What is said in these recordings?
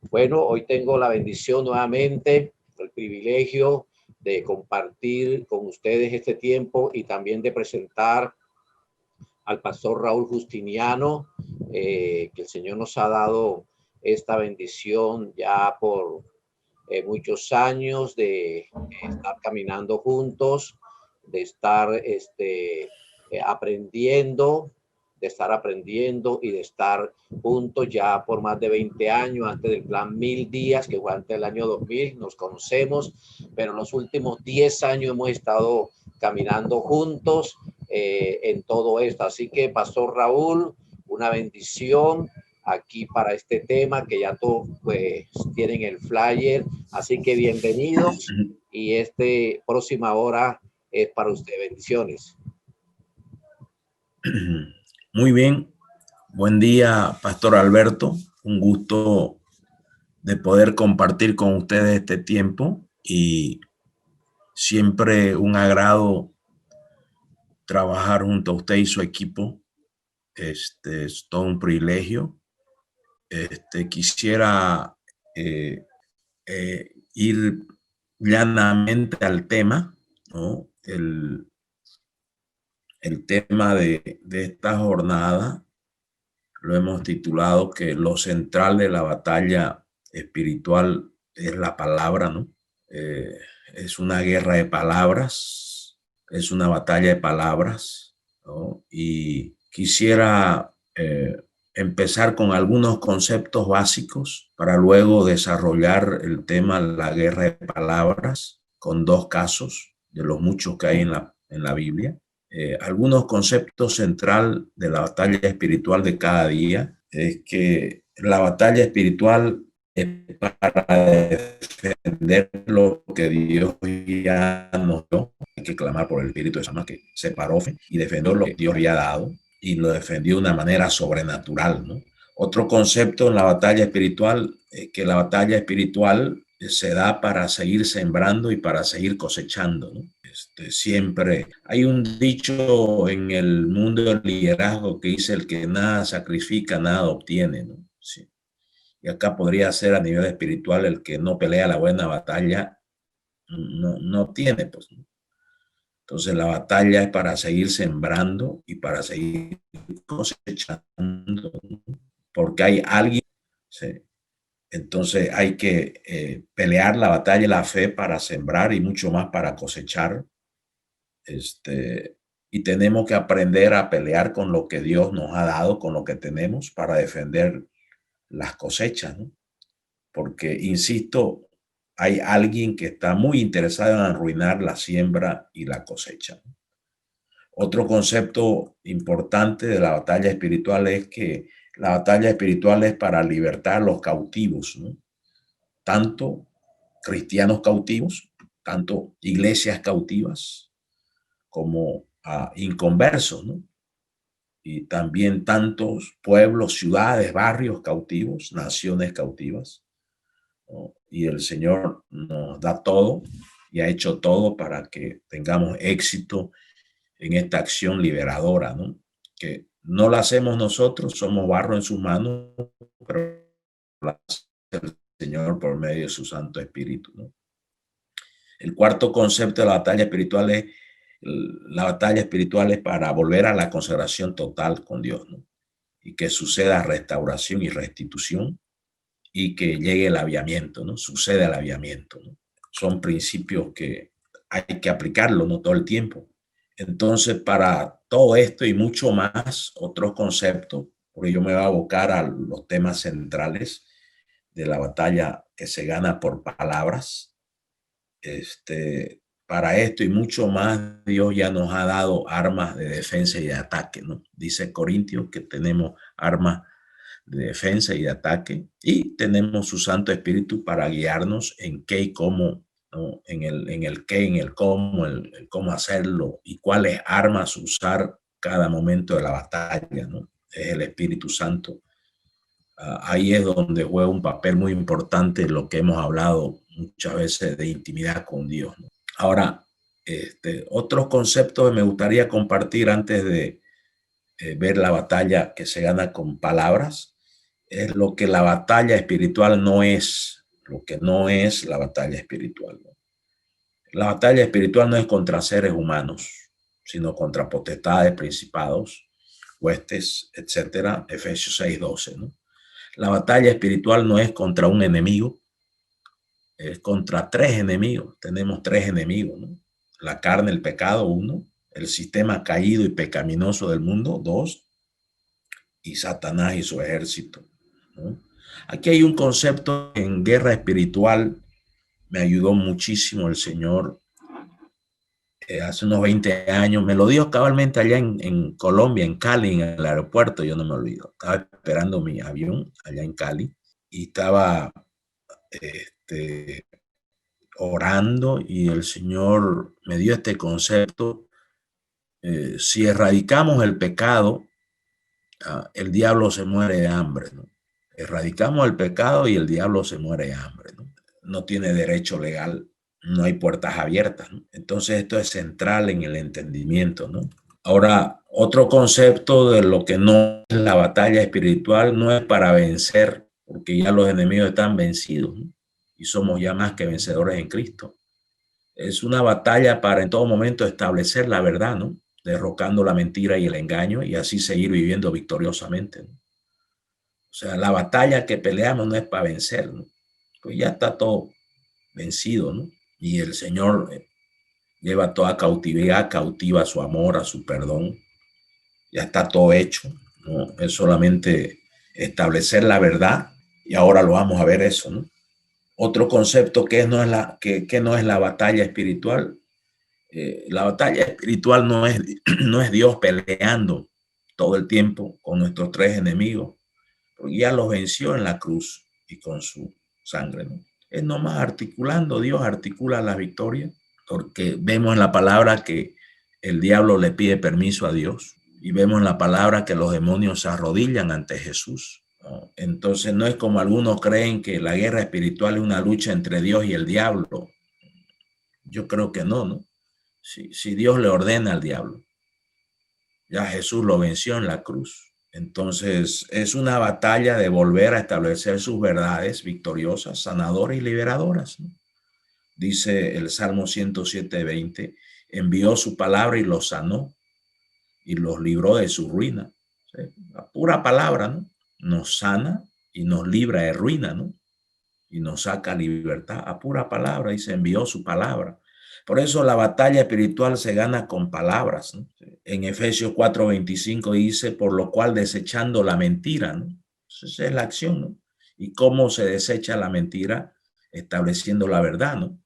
Bueno, hoy tengo la bendición nuevamente, el privilegio de compartir con ustedes este tiempo y también de presentar al pastor Raúl Justiniano, que el Señor nos ha dado esta bendición ya por muchos años de estar caminando juntos, de estar aprendiendo, de estar aprendiendo y de estar juntos ya por más de 20 años, antes del plan 1000 días, que fue antes del año 2000, nos conocemos, pero los últimos 10 años hemos estado caminando juntos en todo esto. Así que, Pastor Raúl, una bendición aquí para este tema que ya todos pues tienen el flyer, así que bienvenidos y próxima hora es para usted. Bendiciones. Muy bien, buen día, Pastor Alberto, un gusto de poder compartir con ustedes este tiempo y siempre un agrado trabajar junto a usted y su equipo. Es todo un privilegio. Quisiera ir llanamente al tema, ¿no? El tema de esta jornada lo hemos titulado que lo central de la batalla espiritual es la palabra, ¿no? Es una guerra de palabras, es una batalla de palabras, ¿no? Y quisiera empezar con algunos conceptos básicos para luego desarrollar el tema de la guerra de palabras con dos casos de los muchos que hay en la Biblia. Algunos conceptos central de la batalla espiritual de cada día es que la batalla espiritual es para defender lo que Dios ya nos dio. Hay que clamar por el Espíritu de Santo que se paró y defendió lo que Dios había dado y lo defendió de una manera sobrenatural, ¿no? Otro concepto en la batalla espiritual es que la batalla espiritual se da para seguir sembrando y para seguir cosechando, ¿no? Siempre hay un dicho en el mundo del liderazgo que dice: el que nada sacrifica, nada obtiene, ¿no? Sí. Y acá podría ser a nivel espiritual: el que no pelea la buena batalla, no tiene, pues, ¿no? Entonces la batalla es para seguir sembrando y para seguir cosechando, ¿no? Porque hay alguien, ¿sí? Entonces hay que pelear la batalla de la fe para sembrar y mucho más para cosechar. Y tenemos que aprender a pelear con lo que Dios nos ha dado, con lo que tenemos para defender las cosechas, ¿no? Porque, insisto, hay alguien que está muy interesado en arruinar la siembra y la cosecha. Otro concepto importante de la batalla espiritual es que la batalla espiritual es para libertar a los cautivos, ¿no? Tanto cristianos cautivos, tanto iglesias cautivas, como inconversos, ¿no? Y también tantos pueblos, ciudades, barrios cautivos, naciones cautivas, ¿no? Y el Señor nos da todo y ha hecho todo para que tengamos éxito en esta acción liberadora, ¿no? Que no la hacemos nosotros, somos barro en sus manos, pero la hace el Señor por medio de su Santo Espíritu, ¿no? El cuarto concepto de la batalla espiritual es: la batalla espiritual es para volver a la consagración total con Dios, ¿no? Y que suceda restauración y restitución y que llegue el aviamiento, ¿no? Sucede el aviamiento, ¿no? Son principios que hay que aplicarlo, ¿no? Todo el tiempo. Entonces, para todo esto y mucho más, otros conceptos, porque yo me voy a abocar a los temas centrales de la batalla que se gana por palabras. Para esto y mucho más, Dios ya nos ha dado armas de defensa y de ataque, ¿no? Dice Corintios que tenemos armas de defensa y de ataque y tenemos su Santo Espíritu para guiarnos en qué y cómo, ¿no? En el qué, en el cómo hacerlo y cuáles armas usar cada momento de la batalla, ¿no? Es el Espíritu Santo. Ahí es donde juega un papel muy importante lo que hemos hablado muchas veces de intimidad con Dios, ¿no? Ahora, otros conceptos que me gustaría compartir antes de ver la batalla que se gana con palabras es lo que la batalla espiritual no es, lo que no es la batalla espiritual, ¿no? La batalla espiritual no es contra seres humanos, sino contra potestades, principados, huestes, etcétera. Efesios 6:12, ¿no? La batalla espiritual no es contra un enemigo, es contra tres enemigos. Tenemos tres enemigos, ¿no? La carne, el pecado, uno. El sistema caído y pecaminoso del mundo, dos. Y Satanás y su ejército, ¿no? Aquí hay un concepto en guerra espiritual. Me ayudó muchísimo el Señor hace unos 20 años. Me lo dio cabalmente allá en Colombia, en Cali, en el aeropuerto. Yo no me olvido. Estaba esperando mi avión allá en Cali y estaba orando y el Señor me dio este concepto. Si erradicamos el pecado, el diablo se muere de hambre, ¿no? Erradicamos el pecado y el diablo se muere de hambre, ¿no? No tiene derecho legal, no hay puertas abiertas, ¿no? Entonces esto es central en el entendimiento, ¿no? Ahora, otro concepto de lo que no es la batalla espiritual no es para vencer, porque ya los enemigos están vencidos, ¿no? Y somos ya más que vencedores en Cristo. Es una batalla para en todo momento establecer la verdad, ¿no? Derrocando la mentira y el engaño y así seguir viviendo victoriosamente, ¿no? O sea, la batalla que peleamos no es para vencer, ¿no? Pues ya está todo vencido, ¿no? Y el Señor lleva toda cautividad, cautiva a su amor, a su perdón. Ya está todo hecho, ¿no? Es solamente establecer la verdad y ahora lo vamos a ver eso, ¿no? Otro concepto que no es la batalla espiritual. La batalla espiritual no es Dios peleando todo el tiempo con nuestros tres enemigos, porque ya los venció en la cruz y con su sangre, ¿no? Es nomás articulando, Dios articula la victoria, porque vemos en la palabra que el diablo le pide permiso a Dios y vemos en la palabra que los demonios se arrodillan ante Jesús, ¿no? Entonces no es como algunos creen que la guerra espiritual es una lucha entre Dios y el diablo. Yo creo que no, ¿no? Si Dios le ordena al diablo, ya Jesús lo venció en la cruz. Entonces es una batalla de volver a establecer sus verdades victoriosas, sanadoras y liberadoras, ¿no? Dice el Salmo 107:20, envió su palabra y los sanó y los libró de su ruina. ¿Sí? La pura palabra, ¿no? Nos sana y nos libra de ruina, ¿no? Y nos saca libertad. A pura palabra, dice, envió su palabra. Por eso la batalla espiritual se gana con palabras, ¿no? En Efesios 4:25 dice, por lo cual desechando la mentira, ¿no? Esa es la acción, ¿no? Y cómo se desecha la mentira, estableciendo la verdad, ¿no?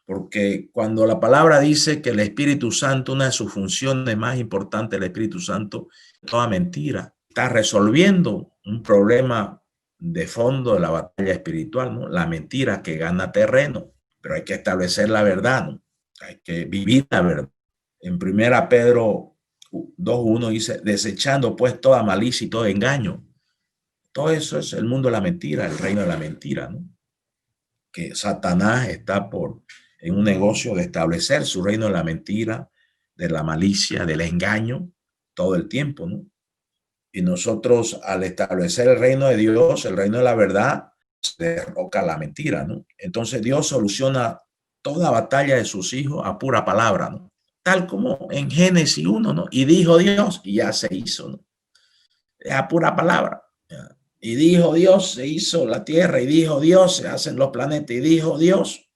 Porque cuando la palabra dice que el Espíritu Santo, una de sus funciones más importantes del Espíritu Santo, toda mentira, está resolviendo un problema de fondo de la batalla espiritual, ¿no? La mentira que gana terreno, pero hay que establecer la verdad, ¿no? Hay que vivir la verdad. En 1 Pedro 2:1 dice, desechando pues toda malicia y todo engaño. Todo eso es el mundo de la mentira, el reino de la mentira, ¿no? Que Satanás está en un negocio de establecer su reino de la mentira, de la malicia, del engaño, todo el tiempo, ¿no? Y nosotros, al establecer el reino de Dios, el reino de la verdad, se derroca la mentira, ¿no? Entonces Dios soluciona toda batalla de sus hijos a pura palabra, ¿no? Tal como en Génesis 1, ¿no? Y dijo Dios y ya se hizo, ¿no? A pura palabra. Y dijo Dios, se hizo la tierra, y dijo Dios, se hacen los planetas, y dijo Dios,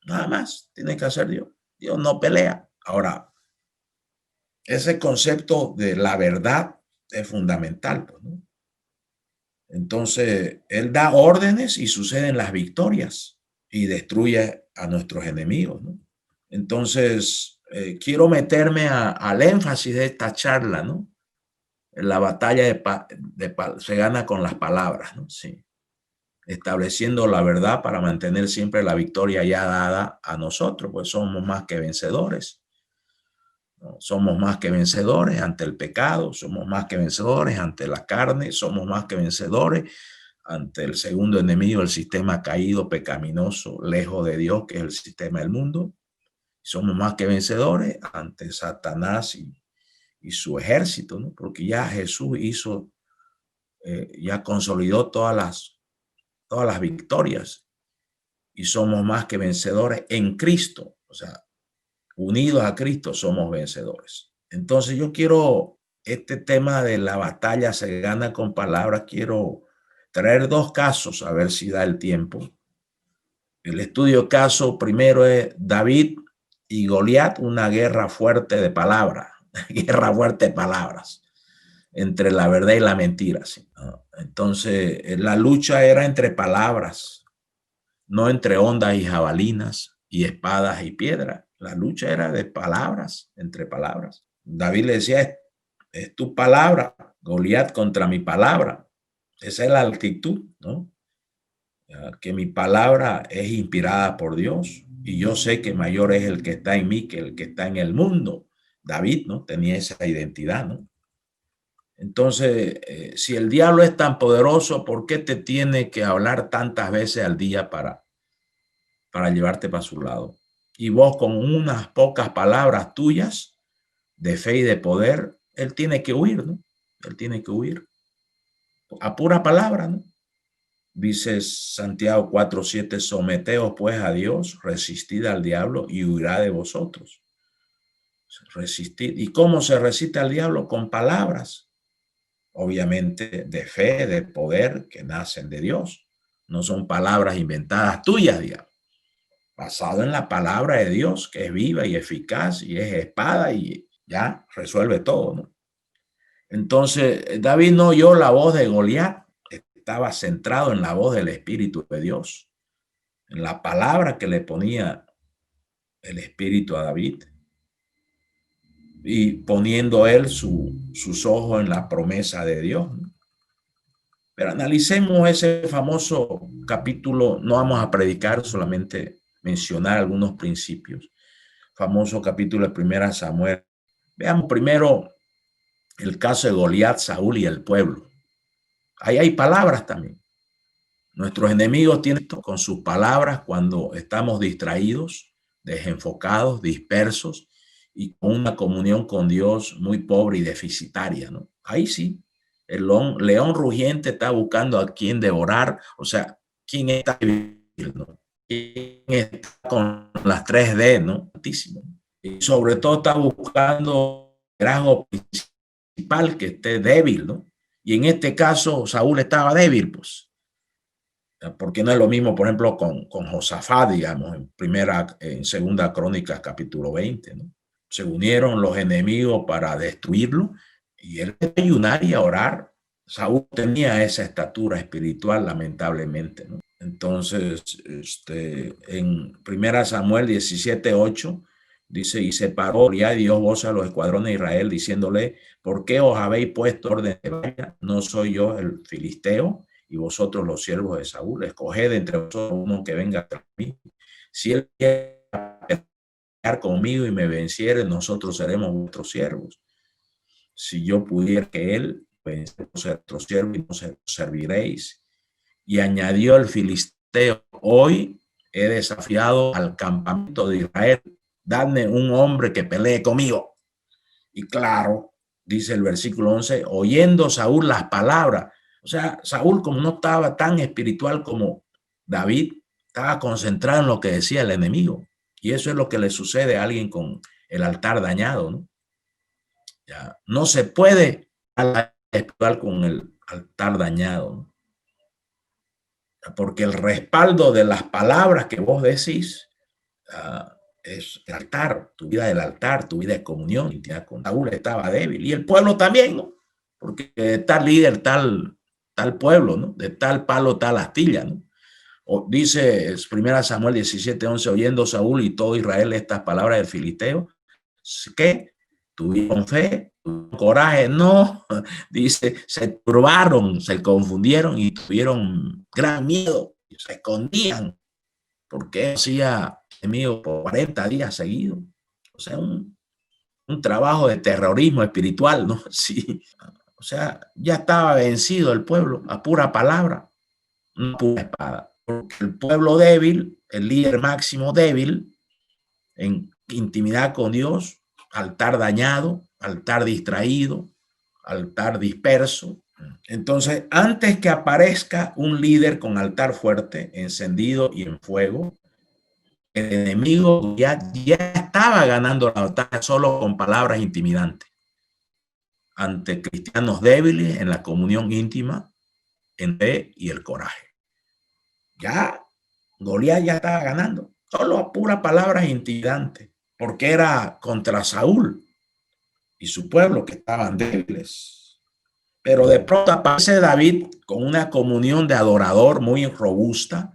nada más, tiene que hacer Dios. Dios no pelea. Ahora, ese concepto de la verdad es fundamental, pues, ¿no? Entonces, Él da órdenes y suceden las victorias y destruye a nuestros enemigos, ¿no? Entonces, quiero meterme al énfasis de esta charla, ¿no? La batalla se gana con las palabras, ¿no? Sí. Estableciendo la verdad para mantener siempre la victoria ya dada a nosotros, pues somos más que vencedores, ¿no? Somos más que vencedores ante el pecado, somos más que vencedores ante la carne, somos más que vencedores ante el segundo enemigo, el sistema caído, pecaminoso, lejos de Dios, que es el sistema del mundo. Somos más que vencedores ante Satanás y su ejército, ¿no? Porque ya Jesús hizo ya consolidó todas las victorias y somos más que vencedores en Cristo. O sea, unidos a Cristo somos vencedores. Entonces yo quiero, este tema de la batalla se gana con palabras, quiero traer dos casos, a ver si da el tiempo. El estudio caso primero es David y Goliat, una guerra fuerte de palabras, guerra fuerte de palabras, entre la verdad y la mentira. ¿Sí? Entonces, la lucha era entre palabras, no entre ondas y jabalinas y espadas y piedras. La lucha era de palabras, entre palabras. David le decía, es tu palabra, Goliat contra mi palabra. Esa es la actitud, ¿no? Que mi palabra es inspirada por Dios y yo sé que mayor es el que está en mí que el que está en el mundo. David, ¿no? Tenía esa identidad, ¿no? Entonces, si el diablo es tan poderoso, ¿por qué te tiene que hablar tantas veces al día para llevarte para su lado? Y vos con unas pocas palabras tuyas de fe y de poder, él tiene que huir, ¿no? Él tiene que huir. A pura palabra, ¿no? Dice Santiago 4:7, someteos pues a Dios, resistid al diablo y huirá de vosotros. Resistid. ¿Y cómo se resiste al diablo? Con palabras, obviamente de fe, de poder, que nacen de Dios. No son palabras inventadas tuyas, digamos. Basado en la palabra de Dios, que es viva y eficaz y es espada y ya resuelve todo, ¿no? Entonces, David no oyó la voz de Goliat, estaba centrado en la voz del Espíritu de Dios, en la palabra que le ponía el Espíritu a David y poniendo él sus ojos en la promesa de Dios. Pero analicemos ese famoso capítulo, no vamos a predicar, solamente mencionar algunos principios. Famoso capítulo de 1 Samuel. Veamos primero el caso de Goliat, Saúl y el pueblo. Ahí hay palabras también. Nuestros enemigos tienen esto con sus palabras cuando estamos distraídos, desenfocados, dispersos y con una comunión con Dios muy pobre y deficitaria, ¿no? Ahí sí, el león rugiente está buscando a quien devorar, o sea, quién está viviendo, quién está con las 3D, ¿no? Y sobre todo está buscando el liderazgo principal que esté débil, ¿no? Y en este caso Saúl estaba débil, pues. Porque no es lo mismo, por ejemplo, con Josafat, digamos, en segunda Crónicas, capítulo 20, ¿no? Se unieron los enemigos para destruirlo y él ayunar y a orar. Saúl tenía esa estatura espiritual, lamentablemente, ¿no? Entonces, en 1 Samuel 17:8 dice, y se paró y Dios voz a los escuadrones de Israel diciéndole, ¿por qué os habéis puesto orden de batalla? ¿No soy yo el filisteo? Y vosotros los siervos de Saúl, escoged entre vosotros uno que venga a mí. Si él quiere pelear conmigo y me venciere, nosotros seremos vuestros siervos. Si yo pudiera que él venciera a vuestros siervos y nos serviréis. Y añadió el filisteo, hoy he desafiado al campamento de Israel, dadme un hombre que pelee conmigo. Y claro, dice el versículo 11, oyendo Saúl las palabras. O sea, Saúl, como no estaba tan espiritual como David, estaba concentrado en lo que decía el enemigo. Y eso es lo que le sucede a alguien con el altar dañado, ¿no? Ya, no se puede espiritual con el altar dañado, ¿no? Porque el respaldo de las palabras que vos decís es el altar, tu vida del altar, tu vida de comunión. Con Saúl estaba débil y el pueblo también, ¿no? Porque tal líder, tal pueblo, ¿no? De tal palo, tal astilla, ¿no? O dice 1 Samuel 17:11, oyendo Saúl y todo Israel estas palabras del filisteo, ¿qué? Tuvieron fe, tuvieron coraje, no, dice, se turbaron, se confundieron y tuvieron gran miedo, se escondían, porque hacía enemigo por 40 días seguidos. O sea, un trabajo de terrorismo espiritual, ¿no? Sí. O sea, ya estaba vencido el pueblo a pura palabra, no pura espada. Porque el pueblo débil, el líder máximo débil, en intimidad con Dios, altar dañado, altar distraído, altar disperso, Entonces, antes que aparezca un líder con altar fuerte, encendido y en fuego, el enemigo ya estaba ganando la batalla solo con palabras intimidantes ante cristianos débiles en la comunión íntima, en fe y el coraje. Ya Goliat ya estaba ganando, solo a puras palabras intimidantes, porque era contra Saúl y su pueblo que estaban débiles. Pero de pronto aparece David con una comunión de adorador muy robusta,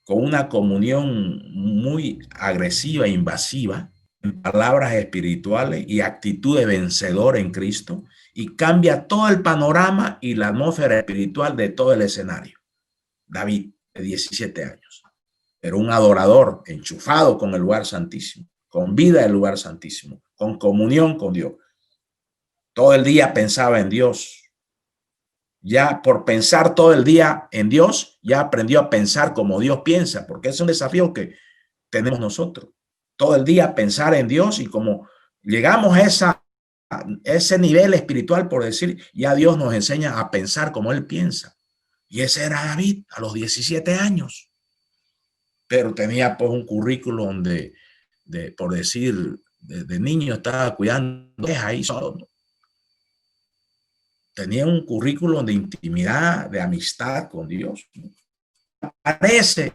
con una comunión muy agresiva e invasiva, en palabras espirituales y actitud de vencedor en Cristo, y cambia todo el panorama y la atmósfera espiritual de todo el escenario. David, de 17 años, pero un adorador enchufado con el lugar santísimo, con vida del lugar santísimo, con comunión con Dios. Todo el día pensaba en Dios. Ya por pensar todo el día en Dios, ya aprendió a pensar como Dios piensa, porque es un desafío que tenemos nosotros. Todo el día pensar en Dios, y como llegamos a ese nivel espiritual, por decir, ya Dios nos enseña a pensar como Él piensa. Y ese era David a los 17 años. Pero tenía pues un currículo donde, por decir, de niño estaba cuidando ahí solo, ¿no? Tenía un currículum de intimidad, de amistad con Dios, ¿no? Parece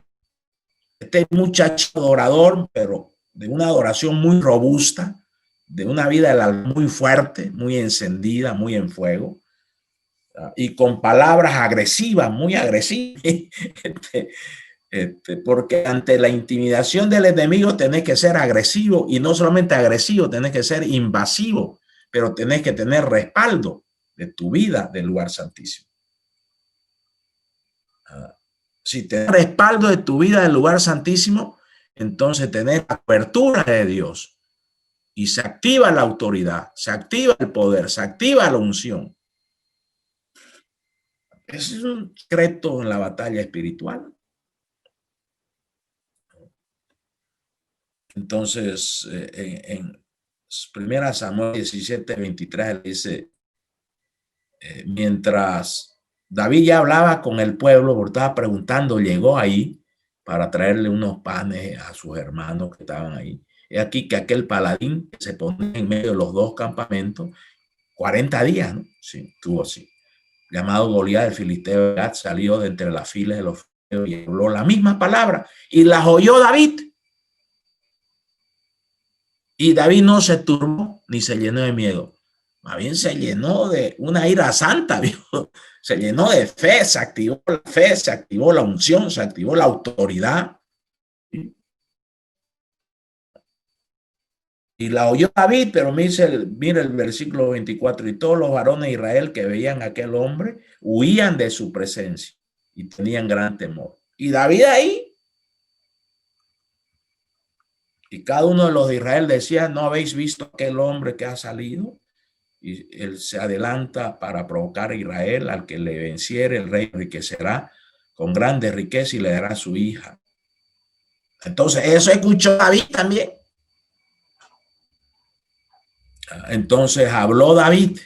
este muchacho adorador, pero de una adoración muy robusta, de una vida del alma muy fuerte, muy encendida, muy en fuego, y con palabras agresivas, muy agresivas. Porque ante la intimidación del enemigo tenés que ser agresivo, y no solamente agresivo, tenés que ser invasivo, pero tenés que tener respaldo de tu vida del lugar santísimo. Si tenés respaldo de tu vida del lugar santísimo, entonces tenés la apertura de Dios y se activa la autoridad, se activa el poder, se activa la unción. Ese es un secreto en la batalla espiritual. Entonces, en 1 Samuel 17:23 dice, mientras David ya hablaba con el pueblo, porque estaba preguntando, llegó ahí para traerle unos panes a sus hermanos que estaban ahí. Es aquí que aquel paladín se pone en medio de los dos campamentos, 40 días, ¿no? Sí, estuvo así. Llamado Goliat, el filisteo, salió de entre las filas de los filisteos y habló la misma palabra, y las oyó David. Y David no se turbó ni se llenó de miedo. Más bien se llenó de una ira santa, ¿vio? Se llenó de fe, se activó la unción, se activó la autoridad. Y la oyó David, pero mira el versículo 24, y todos los varones de Israel que veían a aquel hombre huían de su presencia y tenían gran temor. Y David ahí, y cada uno de los de Israel decía, ¿no habéis visto aquel hombre que ha salido? Y él se adelanta para provocar a Israel, al que le venciere el rey enriquecerá con grandes riquezas y le dará a su hija. Entonces eso escuchó David también. Entonces habló David.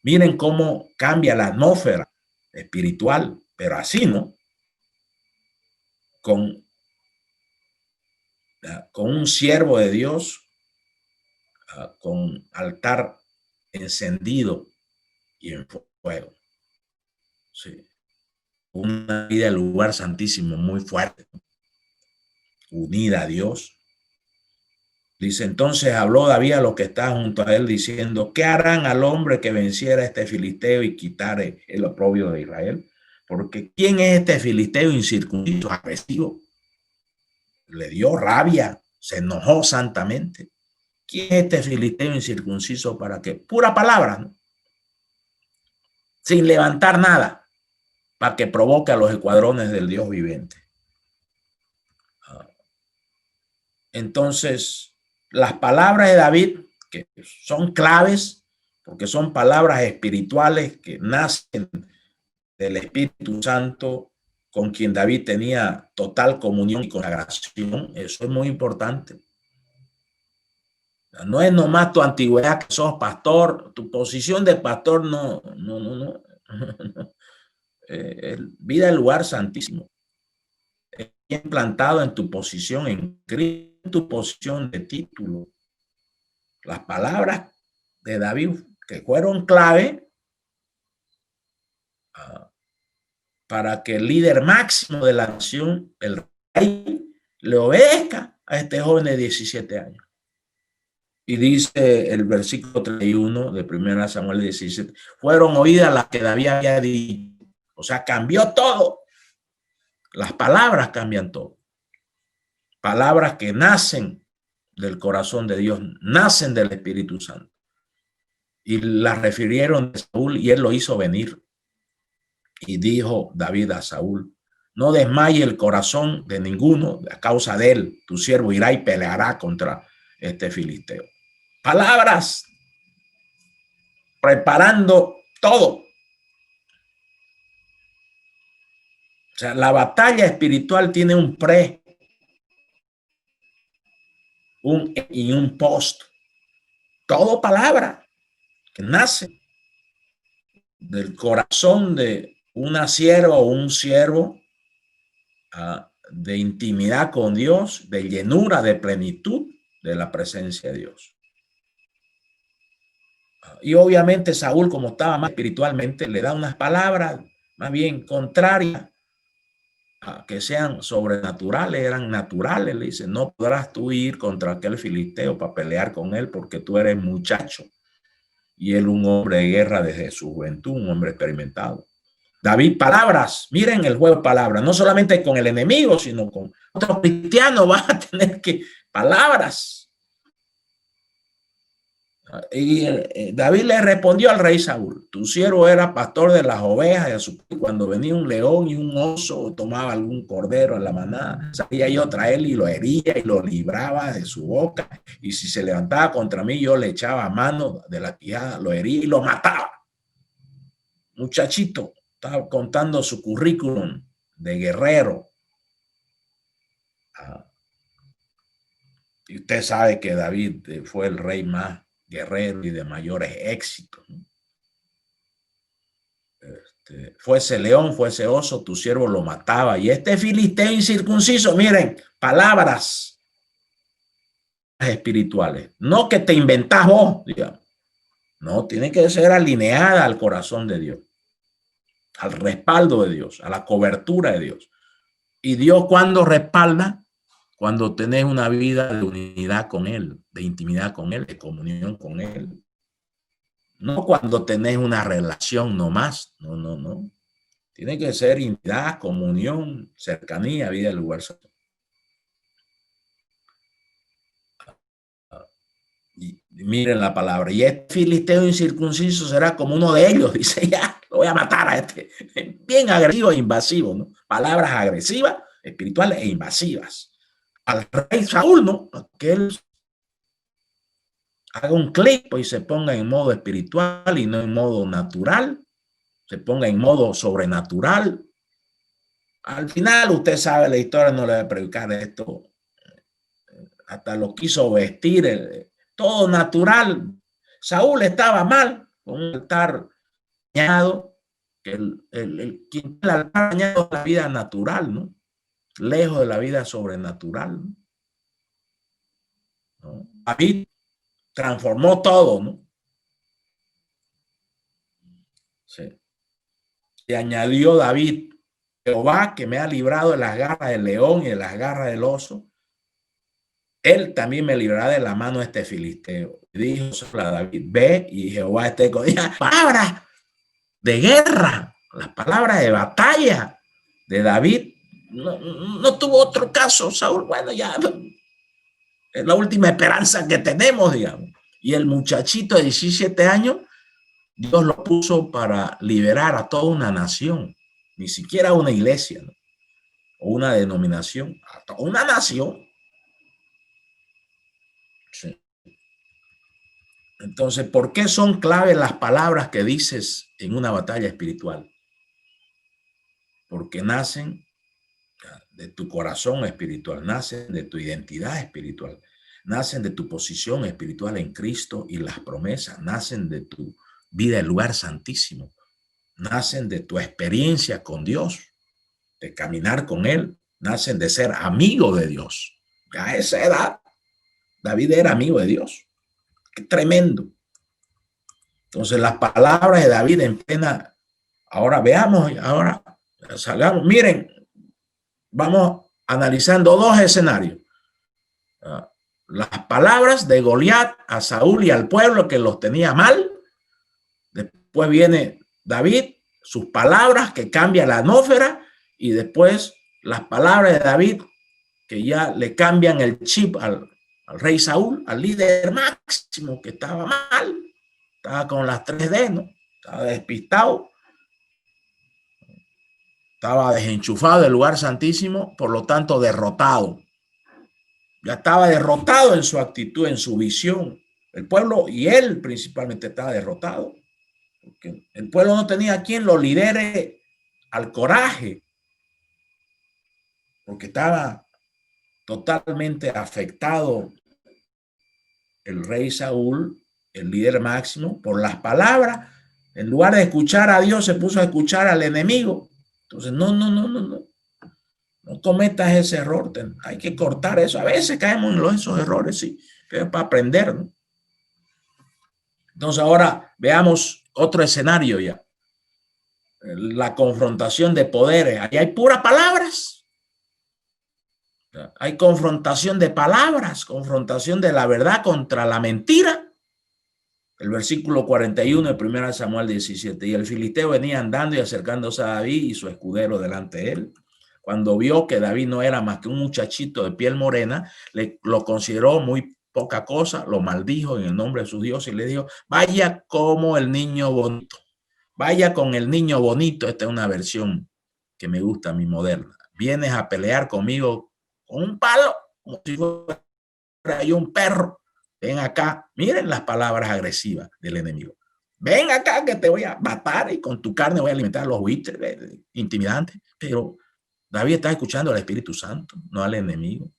Miren cómo cambia la atmósfera espiritual, pero así, ¿no? Con un siervo de Dios, con altar encendido y en fuego. Sí. Una vida del lugar santísimo muy fuerte, unida a Dios. Dice, entonces habló David a los que estaban junto a él diciendo, ¿qué harán al hombre que venciera a este filisteo y quitare el oprobio de Israel? Porque ¿quién es este filisteo incircunciso, agresivo? Le dio rabia, se enojó santamente. ¿Quién es este filisteo incircunciso para que, pura palabra, ¿no? Sin levantar nada, para que provoque a los escuadrones del Dios viviente? Entonces, las palabras de David, que son claves, porque son palabras espirituales que nacen del Espíritu Santo, con quien David tenía total comunión y consagración, eso es muy importante. No es nomás tu antigüedad que sos pastor, tu posición de pastor no. Vida del lugar santísimo. Bien plantado en tu posición en Cristo, en tu posición de título. Las palabras de David que fueron clave para que el líder máximo de la nación, el rey, le obedezca a este joven de 17 años. Y dice el versículo 31 de 1 Samuel 17, fueron oídas las que David había dicho. O sea, cambió todo. Las palabras cambian todo. Palabras que nacen del corazón de Dios, nacen del Espíritu Santo. Y las refirieron a Saúl y él lo hizo venir. Y dijo David a Saúl, no desmaye el corazón de ninguno a causa de él. Tu siervo irá y peleará contra este filisteo. Palabras preparando todo. O sea, la batalla espiritual tiene un pre, un y un post. Todo palabra que nace del corazón de una sierva o un siervo, de intimidad con Dios, de llenura, de plenitud de la presencia de Dios. Y obviamente Saúl, como estaba más espiritualmente, le da unas palabras más bien contrarias, que sean sobrenaturales, eran naturales. Le dice, no podrás tú ir contra aquel filisteo para pelear con él porque tú eres muchacho y él un hombre de guerra desde su juventud, un hombre experimentado. David, palabras, miren el juego de palabras, no solamente con el enemigo, sino con otros cristianos van a tener que, palabras. Y David le respondió al rey Saúl, tu siervo era pastor de las ovejas, cuando venía un león y un oso, tomaba algún cordero en la manada, salía yo a él y lo hería y lo libraba de su boca, y si se levantaba contra mí, yo le echaba mano de la quijada, lo hería y lo mataba. Muchachito, estaba contando su currículum de guerrero. Y usted sabe que David fue el rey más guerrero y de mayores éxitos. Fuese león, fuese oso, tu siervo lo mataba. Y este filisteo incircunciso, miren, palabras espirituales, no que te inventás vos, digamos. No, tiene que ser alineada al corazón de Dios, al respaldo de Dios, a la cobertura de Dios. Y Dios, cuando respalda, cuando tenés una vida de unidad con Él, de intimidad con Él, de comunión con Él. No cuando tenés una relación nomás, no. Tiene que ser intimidad, comunión, cercanía, vida del lugar santo. Y miren la palabra, y este filisteo incircunciso será como uno de ellos, dice, ya, lo voy a matar a este. Bien agresivo e invasivo, ¿no? Palabras agresivas, espirituales e invasivas. Al rey Saúl, ¿no? Que él haga un clic y se ponga en modo espiritual y no en modo natural, se ponga en modo sobrenatural. Al final, usted sabe, la historia no le va a predicar esto, hasta lo quiso vestir, todo natural. Saúl estaba mal, con un altar dañado, quien el altar dañado es la vida natural, ¿no? Lejos de la vida sobrenatural, ¿no? David transformó todo, ¿no? Sí. Y añadió David, Jehová que me ha librado de las garras del león y de las garras del oso, él también me librará de la mano de este filisteo. Dijo a David, ve y Jehová esté con ella. Palabras de guerra, las palabras de batalla de David. No tuvo otro caso, Saúl. Bueno, ya es la última esperanza que tenemos, digamos. Y el muchachito de 17 años, Dios lo puso para liberar a toda una nación, ni siquiera una iglesia, ¿no? O una denominación, a toda una nación. Sí. Entonces, ¿por qué son clave las palabras que dices en una batalla espiritual? Porque nacen de tu corazón espiritual, nacen de tu identidad espiritual, nacen de tu posición espiritual en Cristo y las promesas nacen de tu vida en el lugar santísimo, nacen de tu experiencia con Dios, de caminar con Él, nacen de ser amigo de Dios. A esa edad, David era amigo de Dios. Qué tremendo. Entonces, las palabras de David en plena, ahora veamos, ahora salgamos, miren, vamos analizando dos escenarios. Las palabras de Goliat a Saúl y al pueblo que los tenía mal. Después viene David, sus palabras que cambian la atmósfera, y después las palabras de David que ya le cambian el chip al rey Saúl, al líder máximo que estaba mal, estaba con las 3D, ¿no? Estaba despistado, estaba desenchufado del lugar santísimo, por lo tanto derrotado. Ya estaba derrotado en su actitud, en su visión. El pueblo y él principalmente estaba derrotado. Porque el pueblo no tenía quien lo lidere al coraje, porque estaba totalmente afectado el rey Saúl, el líder máximo, por las palabras. En lugar de escuchar a Dios, se puso a escuchar al enemigo. Entonces, no cometas ese error. Hay que cortar eso. A veces caemos en esos errores, sí, pero es para aprender, ¿no? Entonces, ahora veamos otro escenario ya. La confrontación de poderes. Ahí hay puras palabras. Hay confrontación de palabras, confrontación de la verdad contra la mentira. El versículo 41 de 1 Samuel 17. Y el filisteo venía andando y acercándose a David y su escudero delante de él. Cuando vio que David no era más que un muchachito de piel morena, lo consideró muy poca cosa, lo maldijo en el nombre de su Dios y le dijo, vaya como el niño bonito. Vaya con el niño bonito. Esta es una versión que me gusta, mi moderna. Vienes a pelear conmigo con un palo, como si fuera yo un perro. Ven acá, miren las palabras agresivas del enemigo. Ven acá que te voy a matar y con tu carne voy a alimentar a los buitres, intimidantes. Pero David está escuchando al Espíritu Santo, no al enemigo.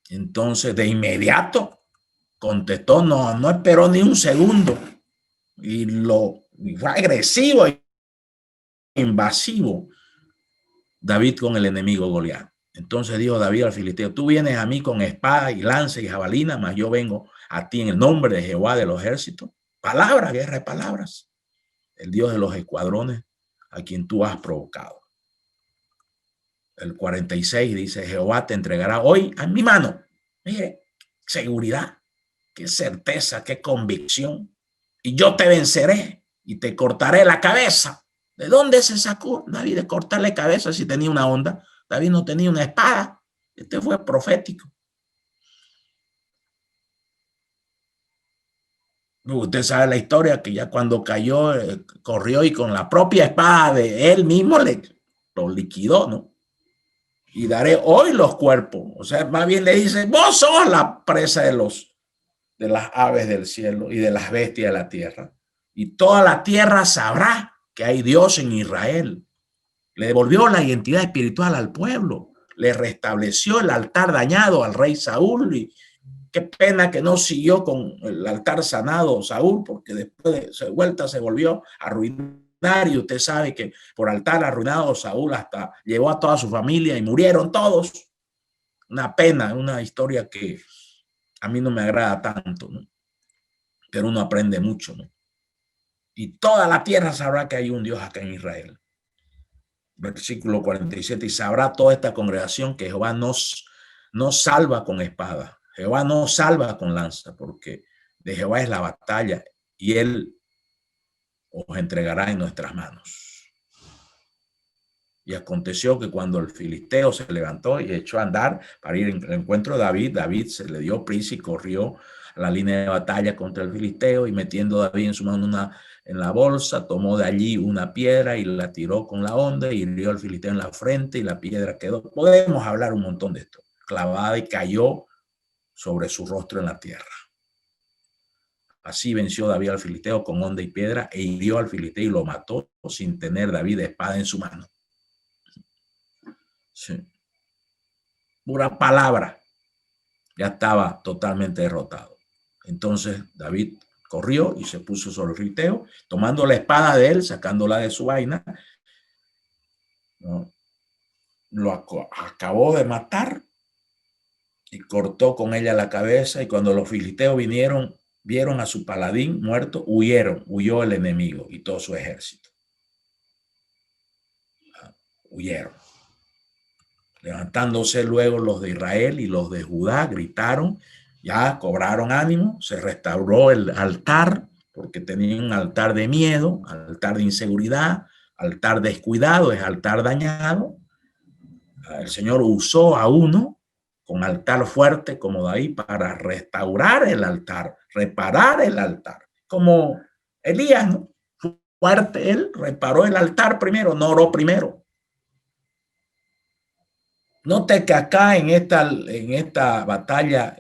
Entonces, de inmediato contestó, no esperó ni un segundo. Y fue agresivo e invasivo David con el enemigo Goliat. Entonces dijo David al filisteo, tú vienes a mí con espada y lanza y jabalina, mas yo vengo a ti en el nombre de Jehová de los ejércitos. Palabras, guerra de palabras. El Dios de los escuadrones a quien tú has provocado. El 46 dice, Jehová te entregará hoy a mi mano. Mire, seguridad, qué certeza, qué convicción. Y yo te venceré y te cortaré la cabeza. ¿De dónde se sacó David de cortarle cabeza si tenía una onda? David no tenía una espada. Este fue profético. Usted sabe la historia que ya cuando cayó, corrió y con la propia espada de él mismo lo liquidó, ¿no? Y daré hoy los cuerpos. O sea, más bien le dice, vos sos la presa de las aves del cielo y de las bestias de la tierra. Y toda la tierra sabrá que hay Dios en Israel. Le devolvió la identidad espiritual al pueblo. Le restableció el altar dañado al rey Saúl. Y qué pena que no siguió con el altar sanado Saúl, porque después de vuelta se volvió a arruinar. Y usted sabe que por altar arruinado Saúl hasta llevó a toda su familia y murieron todos. Una pena, una historia que a mí no me agrada tanto, ¿no? Pero uno aprende mucho, ¿no? Y toda la tierra sabrá que hay un Dios acá en Israel. Versículo 47, y sabrá toda esta congregación que Jehová no salva con espada, Jehová no salva con lanza, porque de Jehová es la batalla y él os entregará en nuestras manos. Y aconteció que cuando el filisteo se levantó y echó a andar para ir en el encuentro de David, David se le dio prisa y corrió a la línea de batalla contra el filisteo, y metiendo a David en su mano en la bolsa, tomó de allí una piedra y la tiró con la honda y hirió al filisteo en la frente y la piedra quedó. Podemos hablar un montón de esto. Clavada y cayó sobre su rostro en la tierra. Así venció David al filisteo con honda y piedra e hirió al filisteo y lo mató sin tener David espada en su mano. Sí. Pura palabra. Ya estaba totalmente derrotado. Entonces David corrió y se puso sobre el filisteo, tomando la espada de él, sacándola de su vaina, ¿no? Lo acabó de matar y cortó con ella la cabeza. Y cuando los filisteos vieron a su paladín muerto, huyó el enemigo y todo su ejército. Huyeron. Levantándose luego los de Israel y los de Judá, gritaron, ya cobraron ánimo, se restauró el altar, porque tenían un altar de miedo, altar de inseguridad, altar descuidado, es altar dañado. El Señor usó a uno con altar fuerte como David para restaurar el altar, reparar el altar, como Elías, ¿no? Fuerte él, reparó el altar primero, no oró primero. Note que acá en esta batalla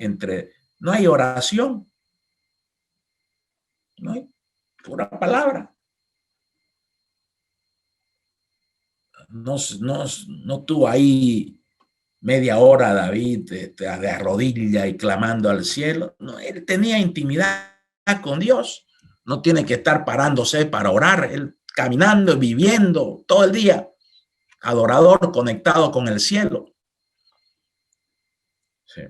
no hay oración, no hay pura palabra. No tuvo ahí media hora David de rodillas y clamando al cielo. No, él tenía intimidad con Dios. No tiene que estar parándose para orar. Él caminando, viviendo todo el día, adorador, conectado con el cielo. Sí.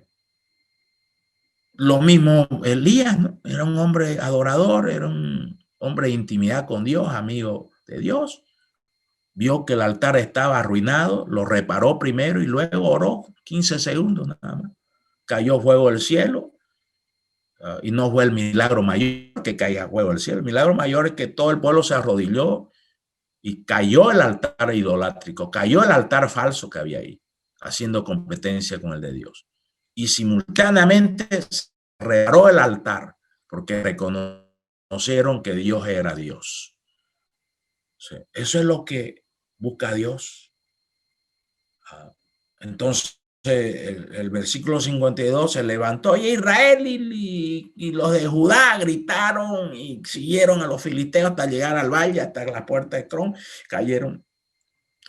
Lo mismo Elías, ¿no? Era un hombre adorador, era un hombre de intimidad con Dios, amigo de Dios. Vio que el altar estaba arruinado, lo reparó primero y luego oró 15 segundos nada más. Cayó fuego del cielo, y no fue el milagro mayor que caiga fuego del cielo. El milagro mayor es que todo el pueblo se arrodilló y cayó el altar idolátrico, cayó el altar falso que había ahí, haciendo competencia con el de Dios. Y simultáneamente se reparó el altar porque reconocieron que Dios era Dios. Sí, eso es lo que busca Dios. Entonces, el versículo 52 se levantó y Israel y los de Judá gritaron y siguieron a los filisteos hasta llegar al valle, hasta la puerta de Cron. Cayeron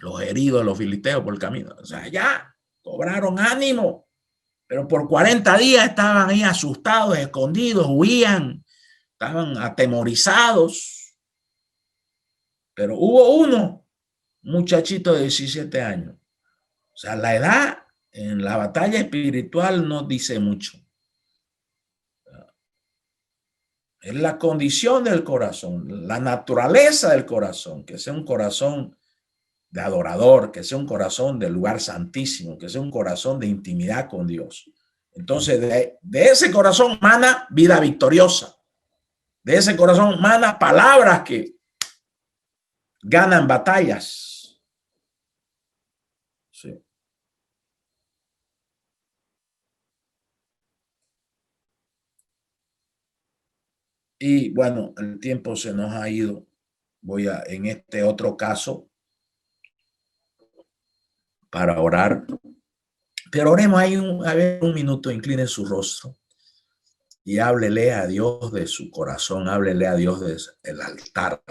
los heridos de los filisteos por el camino. O sea, ya cobraron ánimo, pero por 40 días estaban ahí asustados, escondidos, huían, estaban atemorizados. Pero hubo un muchachito de 17 años. O sea, la edad en la batalla espiritual no dice mucho. Es la condición del corazón, la naturaleza del corazón, que sea un corazón de adorador, que sea un corazón del lugar santísimo, que sea un corazón de intimidad con Dios. Entonces, de ese corazón mana vida victoriosa. De ese corazón mana palabras que ganan batallas. Sí. Y bueno, el tiempo se nos ha ido. En este otro caso, para orar. Pero oremos ahí a ver un minuto, incline su rostro y háblele a Dios de su corazón, háblele a Dios del altar.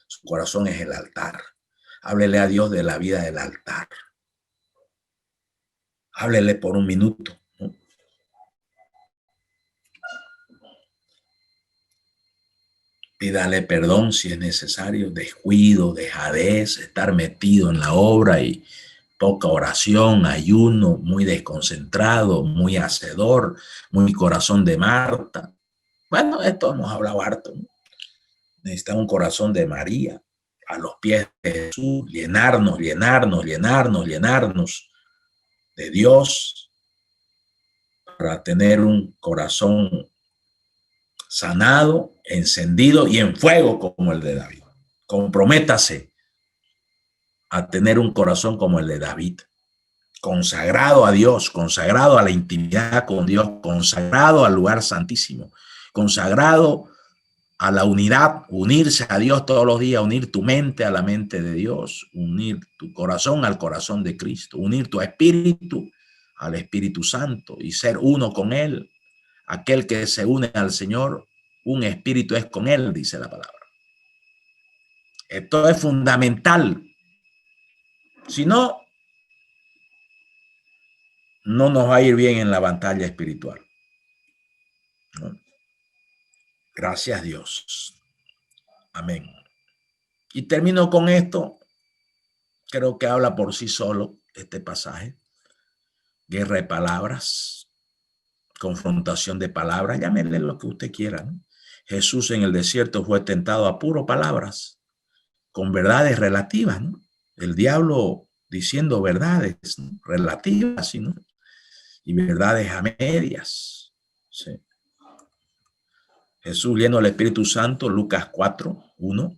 Su corazón es el altar. Háblele a Dios de la vida del altar. Háblele por un minuto, ¿no? Pídale perdón si es necesario, descuido, dejadez, estar metido en la obra y poca oración, ayuno, muy desconcentrado, muy hacedor, muy corazón de Marta. Bueno, esto hemos hablado harto, ¿no? Necesita un corazón de María, a los pies de Jesús, llenarnos de Dios para tener un corazón sanado, encendido y en fuego como el de David. Comprométase a tener un corazón como el de David, consagrado a Dios, consagrado a la intimidad con Dios, consagrado al lugar santísimo, consagrado a la unidad, unirse a Dios todos los días, unir tu mente a la mente de Dios, unir tu corazón al corazón de Cristo, unir tu espíritu al Espíritu Santo y ser uno con Él. Aquel que se une al Señor, un espíritu es con Él, dice la palabra. Esto es fundamental. Si no, no nos va a ir bien en la batalla espiritual, ¿no? Gracias a Dios. Amén. Y termino con esto. Creo que habla por sí solo este pasaje. Guerra de palabras, confrontación de palabras, llámele lo que usted quiera, ¿no? Jesús en el desierto fue tentado a puro palabras, con verdades relativas, ¿no? El diablo diciendo verdades, ¿no?, relativas, ¿no?, y verdades a medias. Sí. Jesús, lleno del Espíritu Santo, Lucas 4:1,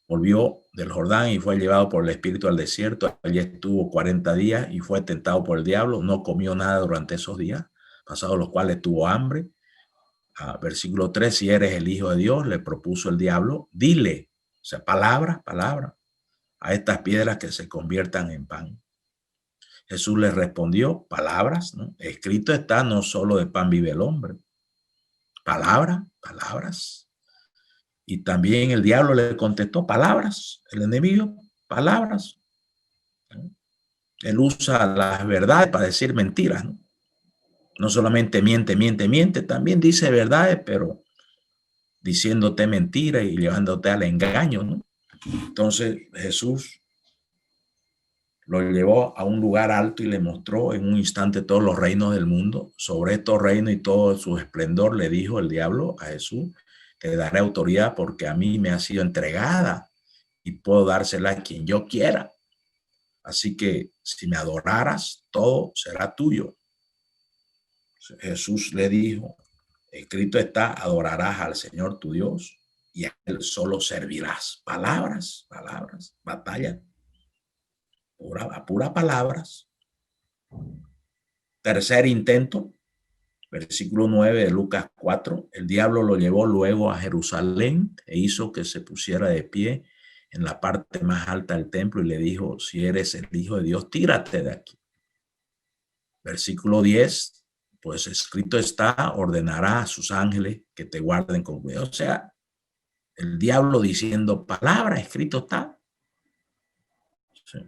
volvió del Jordán y fue llevado por el Espíritu al desierto. Allí estuvo 40 días y fue tentado por el diablo. No comió nada durante esos días, pasados los cuales tuvo hambre. Versículo 3, si eres el Hijo de Dios, le propuso el diablo, dile, o sea, palabra, a estas piedras que se conviertan en pan. Jesús le respondió, palabras, ¿no? Escrito está, no solo de pan vive el hombre. Palabras. Y también el diablo le contestó, palabras. El enemigo, palabras. ¿no? Él usa las verdades para decir mentiras, ¿no? No solamente miente, también dice verdades, pero diciéndote mentiras y llevándote al engaño, ¿no? Entonces Jesús lo llevó a un lugar alto y le mostró en un instante todos los reinos del mundo. Sobre estos reinos y todo su esplendor le dijo el diablo a Jesús, te daré autoridad porque a mí me ha sido entregada y puedo dársela a quien yo quiera. Así que si me adoraras, todo será tuyo. Jesús le dijo, escrito está, adorarás al Señor tu Dios y a Él solo servirás. Palabras, batalla. Pura palabras. Tercer intento, versículo 9 de Lucas 4. El diablo lo llevó luego a Jerusalén e hizo que se pusiera de pie en la parte más alta del templo y le dijo, si eres el Hijo de Dios, tírate de aquí. Versículo 10, pues escrito está, ordenará a sus ángeles que te guarden con cuidado. O sea, el diablo diciendo palabra, escrito está. Sí.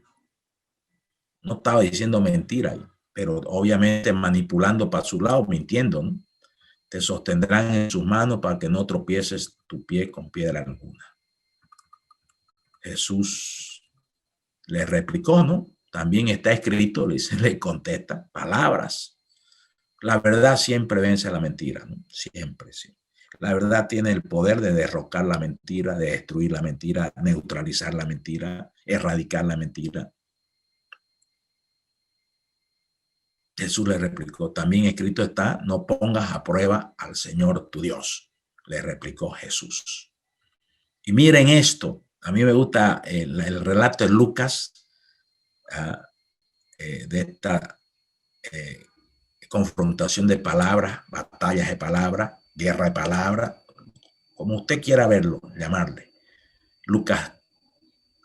No estaba diciendo mentira, pero obviamente manipulando para su lado, mintiendo, ¿no? Te sostendrán en sus manos para que no tropieces tu pie con piedra alguna. Jesús le replicó, ¿no? También está escrito, le contesta, palabras. La verdad siempre vence a la mentira, ¿no? Siempre, sí. La verdad tiene el poder de derrocar la mentira, de destruir la mentira, neutralizar la mentira, erradicar la mentira. Jesús le replicó, también escrito está, no pongas a prueba al Señor tu Dios, le replicó Jesús. Y miren esto, a mí me gusta el relato de Lucas de esta confrontación de palabras, batallas de palabras, guerra de palabras, como usted quiera verlo, llamarle. Lucas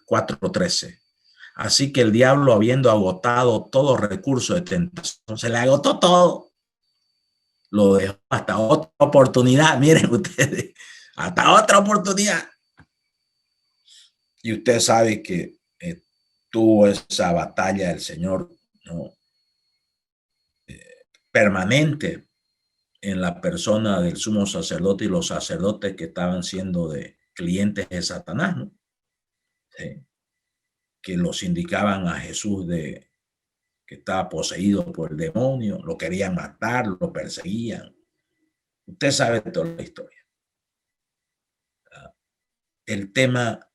4:13. Así que el diablo, habiendo agotado todo recurso de tentación, se le agotó todo. Lo dejó hasta otra oportunidad. Miren ustedes, hasta otra oportunidad. Y usted sabe que tuvo esa batalla del Señor, ¿no? Permanente en la persona del sumo sacerdote y los sacerdotes que estaban siendo de clientes de Satanás, ¿no? Sí. Que los indicaban a Jesús de que estaba poseído por el demonio, lo querían matar, lo perseguían. Usted sabe toda la historia. El tema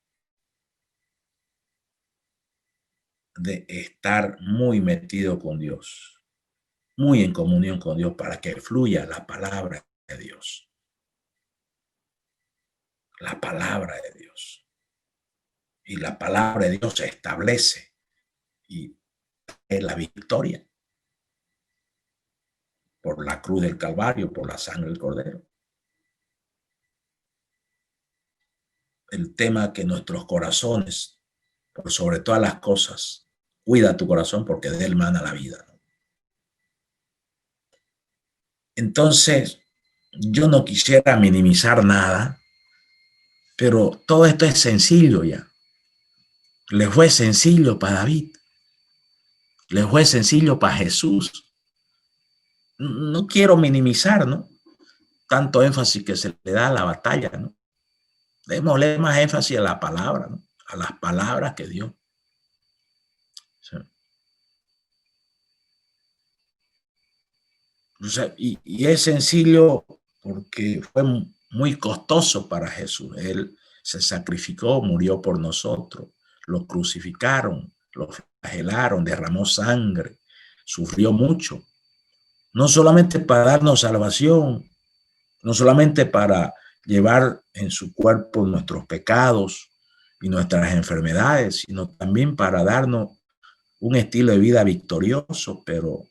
de estar muy metido con Dios, muy en comunión con Dios para que fluya la palabra de Dios. La palabra de Dios. Y la palabra de Dios se establece y es la victoria por la cruz del Calvario, por la sangre del Cordero. El tema que nuestros corazones, por sobre todas las cosas, cuida tu corazón porque de él mana la vida. Entonces, yo no quisiera minimizar nada, pero todo esto es sencillo ya. Le fue sencillo para David. Le fue sencillo para Jesús. no quiero minimizar, ¿no?, tanto énfasis que se le da a la batalla, ¿no? Démosle más énfasis a la palabra, ¿no?, a las palabras que Dios. Sí. O sea, y es sencillo porque fue muy costoso para Jesús. Él se sacrificó, murió por nosotros, lo crucificaron, lo flagelaron, derramó sangre, sufrió mucho, no solamente para darnos salvación, no solamente para llevar en su cuerpo nuestros pecados y nuestras enfermedades, sino también para darnos un estilo de vida victorioso, pero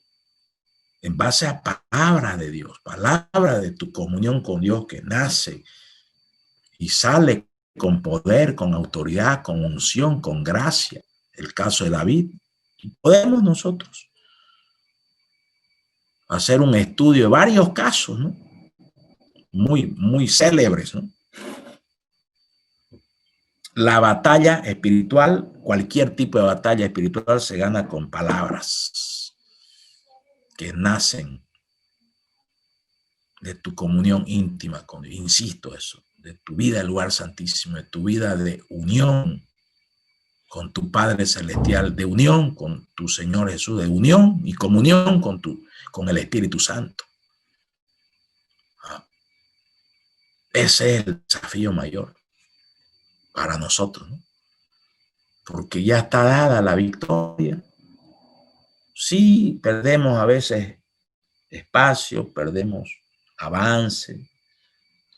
en base a palabra de Dios, palabra de tu comunión con Dios que nace y sale con poder, con autoridad, con unción, con gracia. El caso de David. Y podemos nosotros hacer un estudio de varios casos, ¿no?, muy célebres, ¿no? La batalla espiritual, cualquier tipo de batalla espiritual se gana con palabras que nacen de tu comunión íntima con Dios. Insisto eso, de tu vida del lugar santísimo, de tu vida de unión con tu Padre Celestial, de unión con tu Señor Jesús, de unión y comunión con el Espíritu Santo. Ese es el desafío mayor para nosotros, ¿no?, porque ya está dada la victoria. Sí, perdemos a veces espacio, perdemos avance,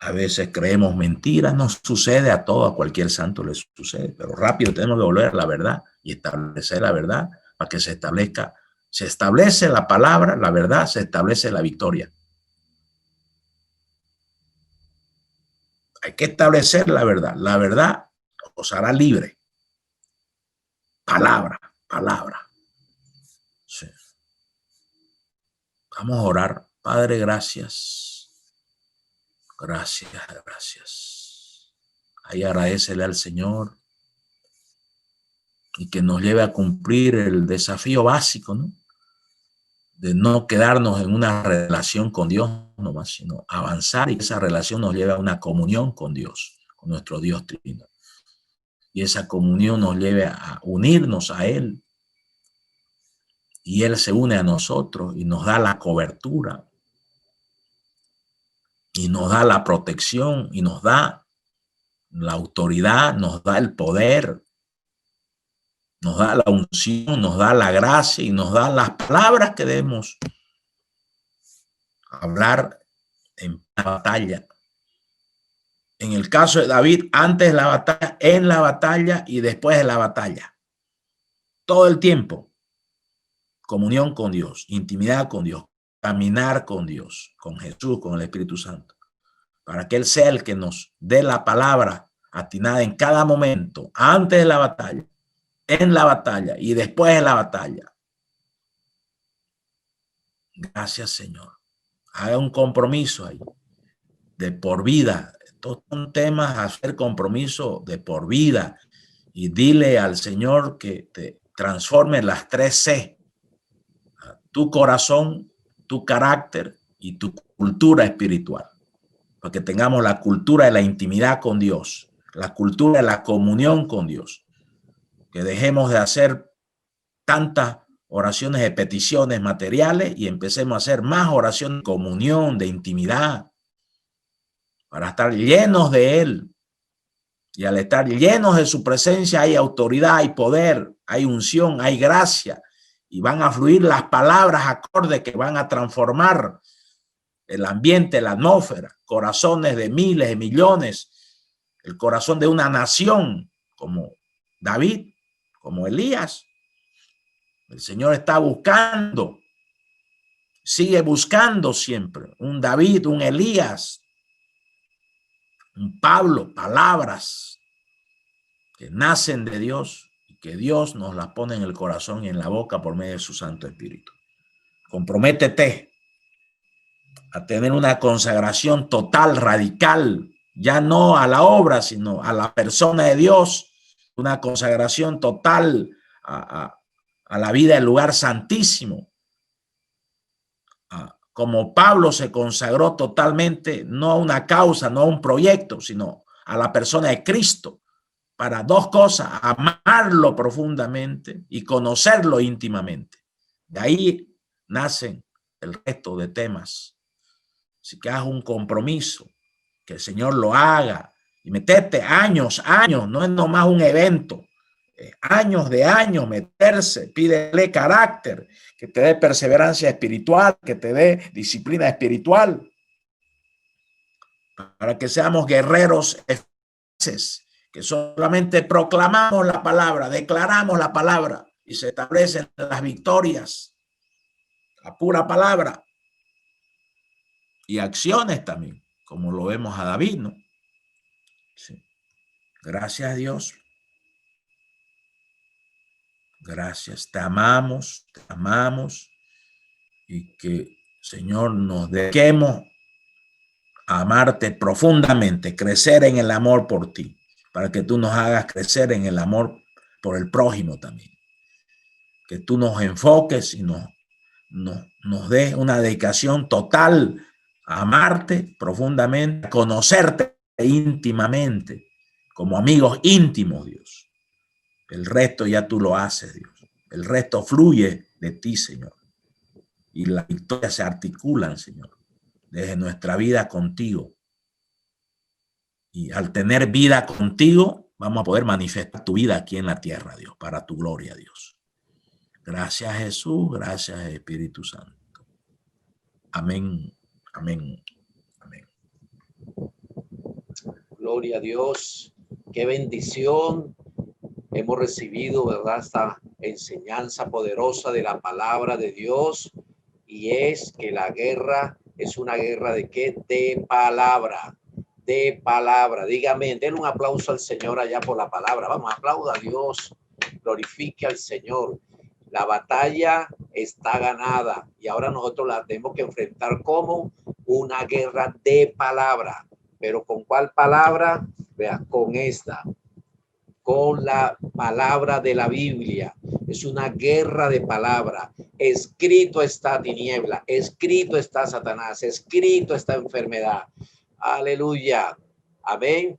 a veces creemos mentiras, nos sucede a todo, a cualquier santo le sucede, pero rápido tenemos que volver a la verdad y establecer la verdad para que se establece la palabra, la verdad, se establece la victoria. Hay que establecer la verdad os hará libre. Palabra. Sí. Vamos a orar. Padre, gracias. Ahí agradecele al Señor y que nos lleve a cumplir el desafío básico, ¿no?, de no quedarnos en una relación con Dios nomás, sino avanzar y que esa relación nos lleve a una comunión con Dios, con nuestro Dios trino. Y esa comunión nos lleve a unirnos a Él y Él se une a nosotros y nos da la cobertura y nos da la protección y nos da la autoridad, nos da el poder, nos da la unción, nos da la gracia y nos da las palabras que debemos hablar en la batalla. En el caso de David, antes de la batalla, en la batalla y después de la batalla. Todo el tiempo. Comunión con Dios, intimidad con Dios, caminar con Dios, con Jesús, con el Espíritu Santo, para que Él sea el que nos dé la palabra atinada en cada momento, antes de la batalla, en la batalla y después de la batalla. Gracias, Señor. Haga un compromiso ahí, de por vida. Estos son temas a hacer compromiso de por vida. Y dile al Señor que te transforme las 3C. Tu corazón, tu carácter y tu cultura espiritual. Para que tengamos la cultura de la intimidad con Dios, la cultura de la comunión con Dios. Que dejemos de hacer tantas oraciones de peticiones materiales y empecemos a hacer más oraciones de comunión, de intimidad, para estar llenos de Él. Y al estar llenos de su presencia hay autoridad, hay poder, hay unción, hay gracia. Y van a fluir las palabras acordes que van a transformar el ambiente, la atmósfera, corazones de miles, de millones, el corazón de una nación como David, como Elías. El Señor está buscando, sigue buscando siempre un David, un Elías, un Pablo, palabras que nacen de Dios y que Dios nos las pone en el corazón y en la boca por medio de su Santo Espíritu. Comprométete a tener una consagración total, radical, ya no a la obra, sino a la persona de Dios, una consagración total a la vida del lugar santísimo, como Pablo se consagró totalmente, no a una causa, no a un proyecto, sino a la persona de Cristo, para dos cosas: amarlo profundamente y conocerlo íntimamente. De ahí nacen el resto de temas. Así que haz un compromiso, que el Señor lo haga, y meterte años, no es nomás un evento, años de años meterse. Pídele carácter, que te dé perseverancia espiritual, que te dé disciplina espiritual, para que seamos guerreros eficaces, que solamente proclamamos la palabra, declaramos la palabra y se establecen las victorias, la pura palabra, y acciones también, como lo vemos a David, ¿no? Sí. Gracias a Dios. Gracias, te amamos, y que, Señor, nos dediquemos a amarte profundamente, crecer en el amor por ti, para que tú nos hagas crecer en el amor por el prójimo también. Que tú nos enfoques y nos des una dedicación total a amarte profundamente, a conocerte íntimamente, como amigos íntimos, Dios. El resto ya tú lo haces, Dios. El resto fluye de ti, Señor. Y las victorias se articulan, Señor, desde nuestra vida contigo. Y al tener vida contigo, vamos a poder manifestar tu vida aquí en la tierra, Dios, para tu gloria, Dios. Gracias, Jesús. Gracias, Espíritu Santo. Amén. Amén. Amén. Gloria a Dios. Qué bendición hemos recibido, ¿verdad? Esta enseñanza poderosa de la palabra de Dios, y es que la guerra es una guerra de ¿qué? De palabra, de palabra. Dígame, denle un aplauso al Señor allá por la palabra. Vamos, aplauda a Dios, glorifique al Señor. La batalla está ganada y ahora nosotros la tenemos que enfrentar como una guerra de palabra. Pero ¿con cuál palabra? Vea, con esta, con la palabra de la Biblia. Es una guerra de palabra. Escrito está tiniebla, escrito está Satanás, escrito está enfermedad. Aleluya. Amén.